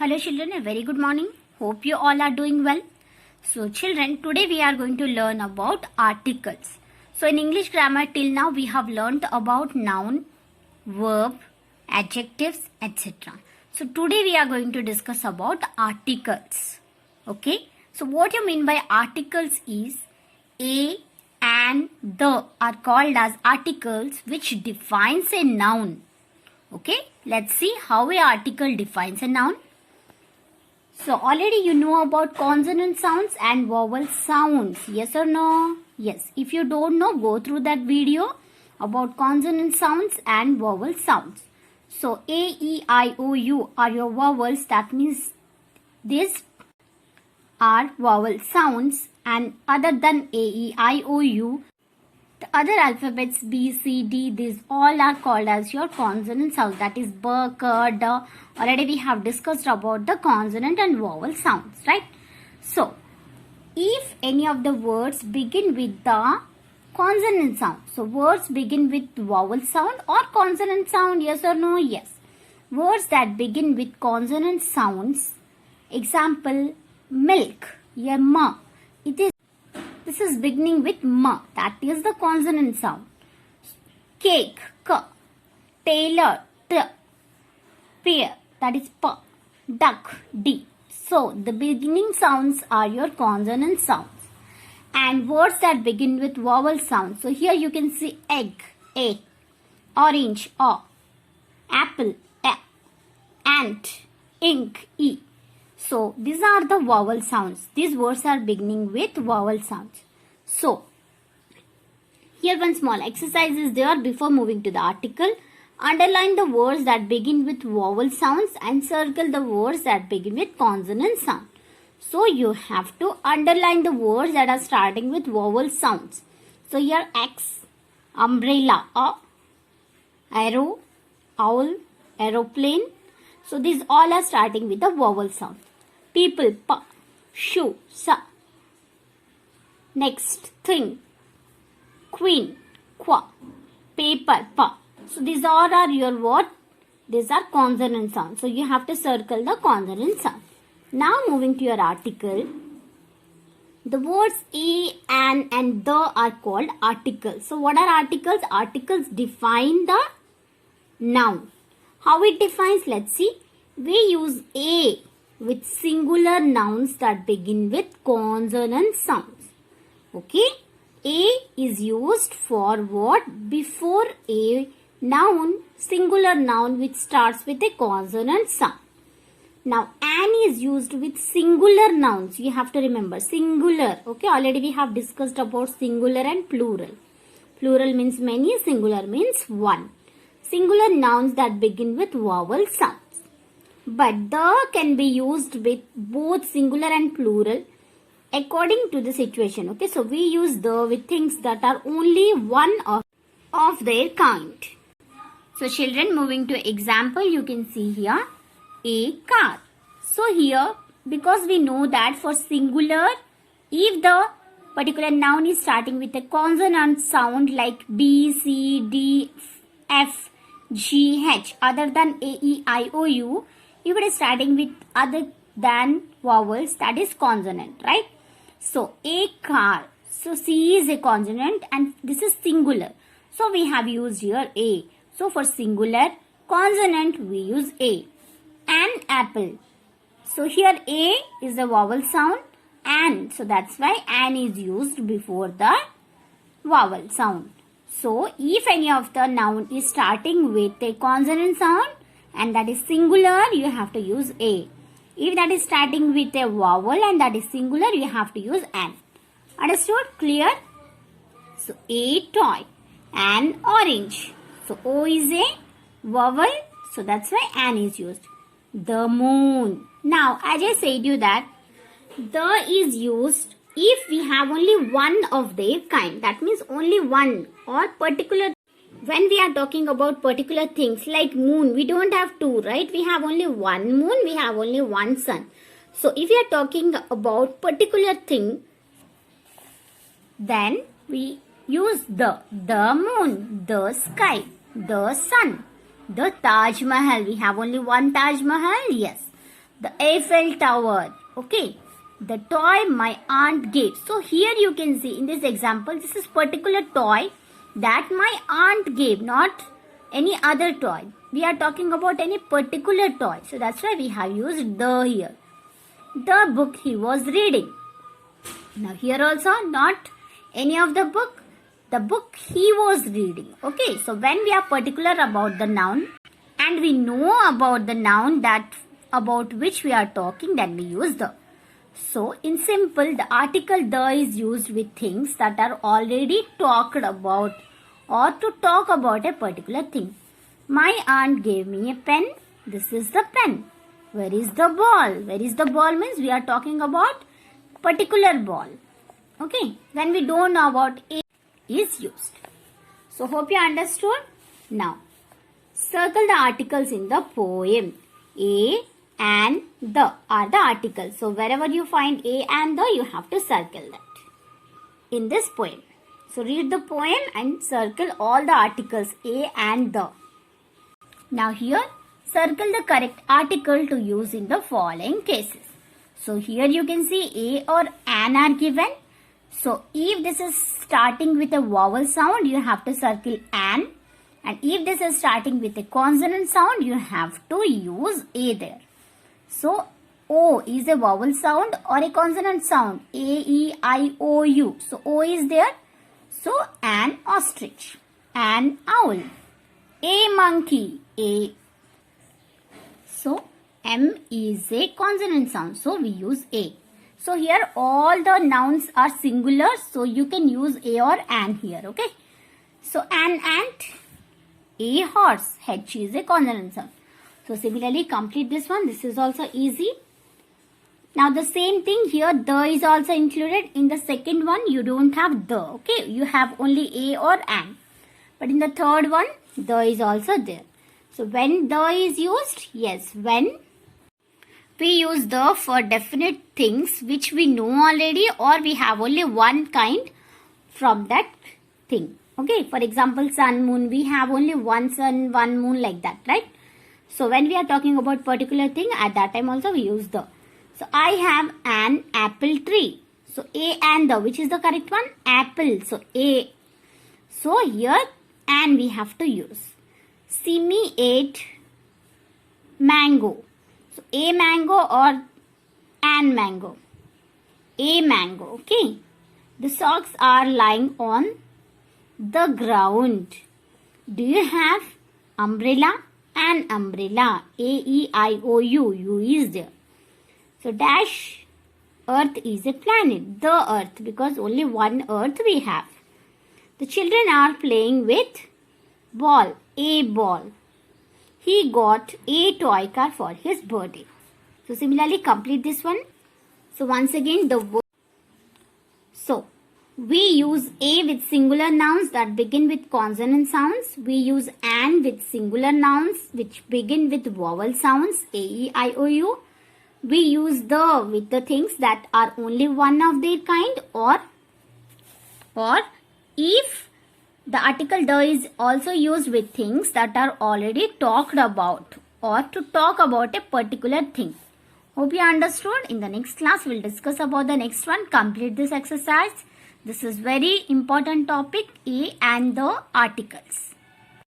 Hello children, a very good morning. Hope you all are doing well. So children, today we are going to learn about articles. So in English grammar till now we have learned about noun, verb, adjectives, etc. So today we are going to discuss about articles. Okay. So what you mean by articles is a and the are called as articles which defines a noun. Okay. Let's see how a article defines a noun. So already you know about consonant sounds and vowel sounds. Yes or no? Yes. If you don't know, go through that video about consonant sounds and vowel sounds. So A, E, I, O, U are your vowels. That means these are vowel sounds, and other than A, E, I, O, U, the other alphabets B, C, D, these all are called as your consonant sounds. That is B, K, D. Already we have discussed about the consonant and vowel sounds, right? So, if any of the words begin with the consonant sound. So, words begin with vowel sound or consonant sound, yes or no? Yes. Words that begin with consonant sounds. Example, milk, here ma. This is beginning with ma. That is the consonant sound. Cake, k. Tailor, t. Pear, that is p. Duck, d. So, the beginning sounds are your consonant sounds. And words that begin with vowel sounds. So, here you can see egg, a. Orange, o. Apple, a. Ant, ink, e. So, these are the vowel sounds. These words are beginning with vowel sounds. So, here one small exercise is there before moving to the article. Underline the words that begin with vowel sounds and circle the words that begin with consonant sound. So, you have to underline the words that are starting with vowel sounds. So, here X, umbrella, A, arrow, owl, aeroplane. So, these all are starting with the vowel sound. People, P, shoe, sa. Next thing, queen, qua, paper, pa. So these all are your what? These are consonant sounds. So you have to circle the consonant sound. Now moving to your article. The words a, and the are called articles. So what are articles? Articles define the noun. How it defines? Let's see. We use a with singular nouns that begin with consonant sounds. Okay. A is used for what? Before a noun, singular noun which starts with a consonant sound. Now, an is used with singular nouns. You have to remember singular. Okay. Already we have discussed about singular and plural. Plural means many. Singular means one. Singular nouns that begin with vowel sounds. But the can be used with both singular and plural according to the situation. Okay, so we use the with things that are only one of their kind. So children, moving to example, you can see here a car. So here, because we know that for singular, if the particular noun is starting with a consonant sound like B, C, D, F, G, H, other than A, E, I, O, U, if it is starting with other than vowels, that is consonant, right? So, a car. So, C is a consonant and this is singular. So, we have used here a. So, for singular consonant, we use a. An apple. So, here a is a vowel sound and. So, that's why an is used before the vowel sound. So, if any of the noun is starting with a consonant sound and that is singular, you have to use a. If that is starting with a vowel and that is singular, you have to use an. Understood? Clear? So, a toy. An orange. So, O is a vowel. So, that's why an is used. The moon. Now, as I said you that the is used if we have only one of their kind. That means only one or particular. When we are talking about particular things like moon, we don't have two, right? We have only one moon, we have only one sun. So, if we are talking about particular thing, then we use the moon, the sky, the sun, the Taj Mahal. We have only one Taj Mahal, yes. The Eiffel Tower. Okay. The toy my aunt gave. So here you can see in this example, this is particular toy that my aunt gave, not any other toy. We are talking about any particular toy. So that's why we have used the here. The book he was reading. Now here also not any of the book. The book he was reading. Okay. So when we are particular about the noun and we know about the noun that about which we are talking, then we use the. So in simple, the article the is used with things that are already talked about or to talk about a particular thing. My aunt gave me a pen. This is the pen. Where is the ball? Where is the ball means we are talking about particular ball. Okay. When we don't know about a is used. So hope you understood. Now circle the articles in the poem. A and the are the articles. So wherever you find a and the, you have to circle that in this poem. So read the poem and circle all the articles a and the. Now here circle the correct article to use in the following cases. So here you can see a or an are given. So if this is starting with a vowel sound, you have to circle an. And if this is starting with a consonant sound, you have to use a there. So, O is a vowel sound or a consonant sound. A, E, I, O, U. So, O is there. So, an ostrich. An owl. A monkey. A. So, M is a consonant sound. So, we use A. So, here all the nouns are singular. So, you can use A or an here. Okay. So, an ant. A horse. H is a consonant sound. So similarly complete this one. This is also easy. Now the same thing here, the is also included. In the second one you don't have the. Okay. You have only a or an. But in the third one, the is also there. So when the is used, yes, when we use the for definite things which we know already or we have only one kind from that thing. Okay. For example, sun, moon, we have only one sun, one moon like that, right? So when we are talking about particular thing, at that time also we use the. So I have an apple tree. So a and the, which is the correct one? Apple. So a. So here and we have to use. Simi ate mango. So a mango or an mango. A mango. Okay. The socks are lying on the ground. Do you have umbrella? An umbrella. A, E, I, O, U. U is there. So dash earth is a planet. The earth, because only one earth we have. The children are playing with ball. A ball. He got a toy car for his birthday. So similarly complete this one. So once again the word. So we use a with singular nouns that begin with consonant sounds. We use an with singular nouns which begin with vowel sounds. A, E, I, O, U. We use the with the things that are only one of their kind or if the article the is also used with things that are already talked about or to talk about a particular thing. Hope you understood. In the next class, we'll discuss about the next one. Complete this exercise. This is very important topic, A and the articles.